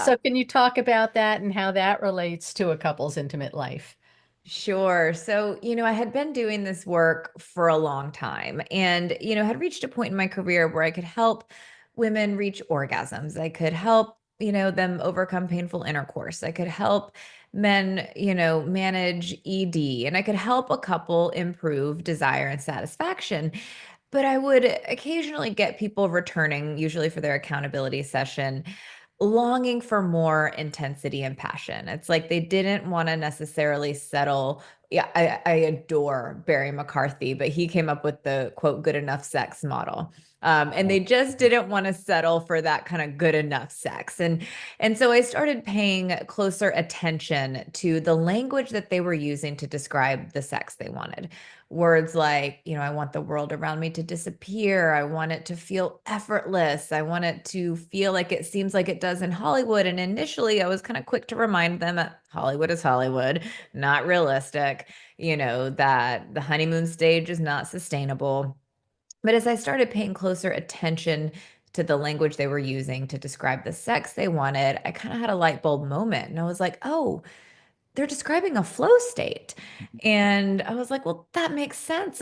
So can you talk about that and how that relates to a couple's intimate life? Sure. So, I had been doing this work for a long time and, had reached a point in my career where I could help women reach orgasms. I could help, them overcome painful intercourse. I could help men, manage ED, and I could help a couple improve desire and satisfaction. But I would occasionally get people returning, usually for their accountability session, longing for more intensity and passion. It's like they didn't want to necessarily settle. Yeah, I adore Barry McCarthy, but he came up with the quote, good enough sex model. And they just didn't want to settle for that kind of good enough sex. And so I started paying closer attention to the language that they were using to describe the sex they wanted. Words like, I want the world around me to disappear. I want it to feel effortless. I want it to feel like it seems like it does in Hollywood. And initially, I was kind of quick to remind them that Hollywood is Hollywood, not realistic, that the honeymoon stage is not sustainable. But as I started paying closer attention to the language they were using to describe the sex they wanted, I kind of had a light bulb moment. And I was like, oh, they're describing a flow state. And I was like, well, that makes sense.